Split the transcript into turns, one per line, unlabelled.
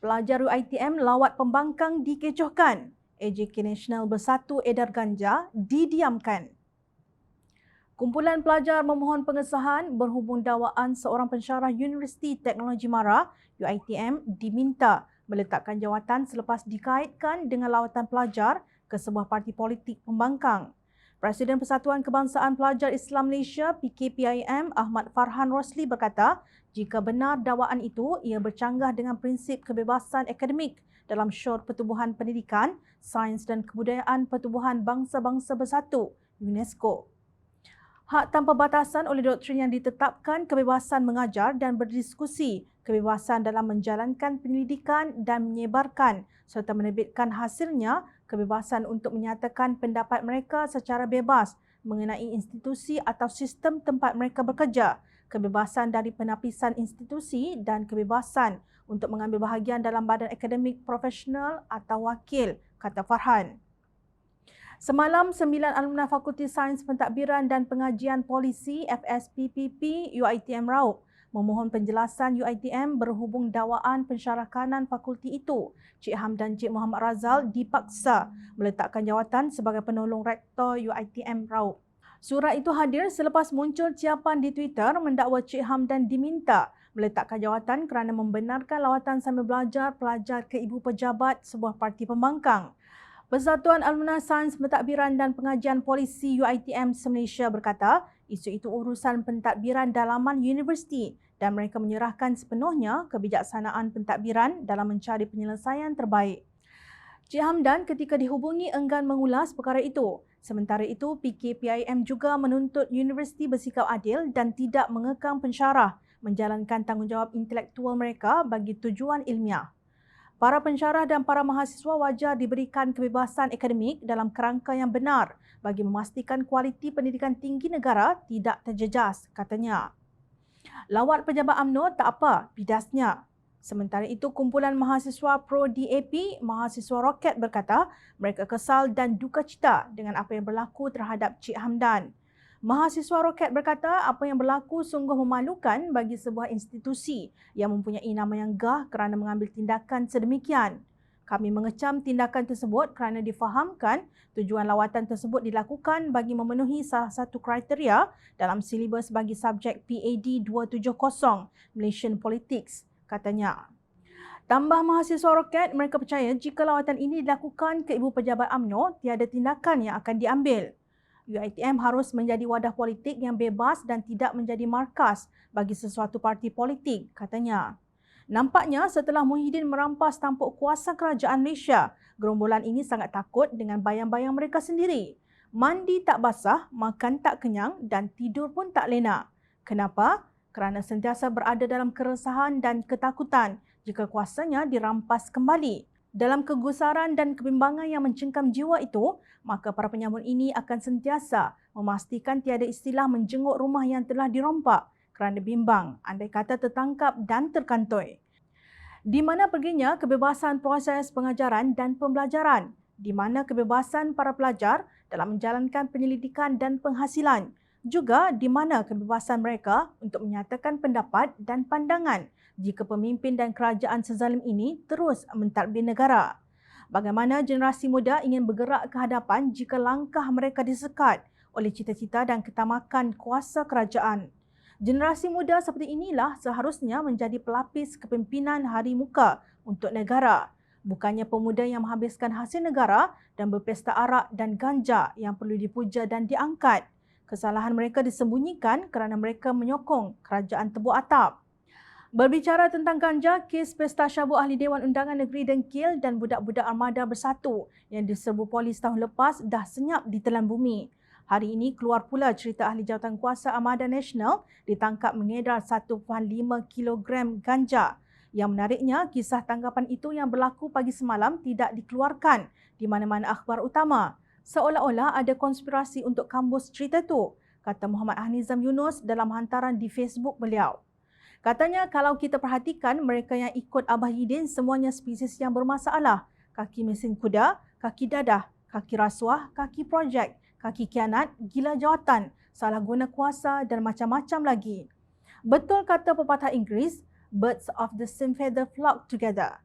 Pelajar UiTM lawat pembangkang dikecohkan. AJK Nasional Bersatu edar ganja didiamkan. Kumpulan pelajar memohon pengesahan berhubung dakwaan seorang pensyarah Universiti Teknologi Mara UiTM diminta meletakkan jawatan selepas dikaitkan dengan lawatan pelajar ke sebuah parti politik pembangkang. Presiden Persatuan Kebangsaan Pelajar Islam Malaysia PKPIM Ahmad Farhan Rosli berkata, jika benar dakwaan itu, ia bercanggah dengan prinsip kebebasan akademik dalam Syur Pertubuhan Pendidikan, Sains dan Kebudayaan Pertubuhan Bangsa-Bangsa Bersatu UNESCO. Hak tanpa batasan oleh doktrin yang ditetapkan kebebasan mengajar dan berdiskusi, kebebasan dalam menjalankan penyelidikan dan menyebarkan serta menerbitkan hasilnya, kebebasan untuk menyatakan pendapat mereka secara bebas mengenai institusi atau sistem tempat mereka bekerja, kebebasan dari penapisan institusi dan kebebasan untuk mengambil bahagian dalam badan akademik profesional atau wakil, kata Farhan. Semalam, 9 alumni Fakulti Sains Pentadbiran dan Pengajian Polisi FSPPP UiTM Raub memohon penjelasan UiTM berhubung dakwaan pensyarah kanan fakulti itu, Cik Ham dan Cik Muhammad Razal dipaksa meletakkan jawatan sebagai penolong rektor UiTM Raub. Surat itu hadir selepas muncul ciapan di Twitter mendakwa Cik Hamdan diminta meletakkan jawatan kerana membenarkan lawatan sambil belajar pelajar ke ibu pejabat sebuah parti pembangkang. Persatuan Alumni Sains Pentadbiran dan Pengajian Polisi UiTM Malaysia berkata, isu itu urusan pentadbiran dalaman universiti dan mereka menyerahkan sepenuhnya kebijaksanaan pentadbiran dalam mencari penyelesaian terbaik. Cik Hamdan ketika dihubungi enggan mengulas perkara itu. Sementara itu, PKPIM juga menuntut universiti bersikap adil dan tidak mengekang pensyarah menjalankan tanggungjawab intelektual mereka bagi tujuan ilmiah. Para pensyarah dan para mahasiswa wajar diberikan kebebasan akademik dalam kerangka yang benar bagi memastikan kualiti pendidikan tinggi negara tidak terjejas, katanya. Lawat pejabat UMNO tak apa, bidasnya. Sementara itu, kumpulan mahasiswa pro-DAP, mahasiswa Roket berkata mereka kesal dan duka cita dengan apa yang berlaku terhadap Cik Hamdan. Mahasiswa Roket berkata apa yang berlaku sungguh memalukan bagi sebuah institusi yang mempunyai nama yang gah kerana mengambil tindakan sedemikian. Kami mengecam tindakan tersebut kerana difahamkan tujuan lawatan tersebut dilakukan bagi memenuhi salah satu kriteria dalam silibus bagi subjek PAD 270 Malaysian Politics, katanya. Tambah mahasiswa Roket, mereka percaya jika lawatan ini dilakukan ke ibu pejabat UMNO, tiada tindakan yang akan diambil. UiTM harus menjadi wadah politik yang bebas dan tidak menjadi markas bagi sesuatu parti politik, katanya. Nampaknya setelah Muhyiddin merampas tampuk kuasa kerajaan Malaysia, gerombolan ini sangat takut dengan bayang-bayang mereka sendiri. Mandi tak basah, makan tak kenyang dan tidur pun tak lena. Kenapa? Kerana sentiasa berada dalam keresahan dan ketakutan jika kuasanya dirampas kembali. Dalam kegusaran dan kebimbangan yang mencengkam jiwa itu, maka para penyambut ini akan sentiasa memastikan tiada istilah menjenguk rumah yang telah dirompak kerana bimbang, andai kata tertangkap dan terkantoi. Di mana perginya kebebasan proses pengajaran dan pembelajaran? Di mana kebebasan para pelajar dalam menjalankan penyelidikan dan penghasilan? Juga di mana kebebasan mereka untuk menyatakan pendapat dan pandangan jika pemimpin dan kerajaan sezalim ini terus mentadbir negara? Bagaimana generasi muda ingin bergerak ke hadapan jika langkah mereka disekat oleh cita-cita dan ketamakan kuasa kerajaan? Generasi muda seperti inilah seharusnya menjadi pelapis kepimpinan hari muka untuk negara. Bukannya pemuda yang menghabiskan hasil negara dan berpesta arak dan ganja yang perlu dipuja dan diangkat. Kesalahan mereka disembunyikan kerana mereka menyokong kerajaan tebuk atap. Berbicara tentang ganja, kes pesta syabuk Ahli Dewan Undangan Negeri Dengkil dan budak-budak Armada Bersatu yang diserbu polis tahun lepas dah senyap ditelan bumi. Hari ini keluar pula cerita ahli jawatankuasa Armada Nasional ditangkap mengedar 1.5 kilogram ganja. Yang menariknya, kisah tangkapan itu yang berlaku pagi semalam tidak dikeluarkan di mana-mana akhbar utama. Seolah-olah ada konspirasi untuk kambus cerita itu, kata Muhammad Ahnizam Yunus dalam hantaran di Facebook beliau. Katanya kalau kita perhatikan mereka yang ikut Abah Yidin semuanya spesies yang bermasalah. Kaki mesin kuda, kaki dadah, kaki rasuah, kaki projek, kaki kianat, gila jawatan, salah guna kuasa dan macam-macam lagi. Betul kata pepatah Inggeris, birds of the same feather flock together.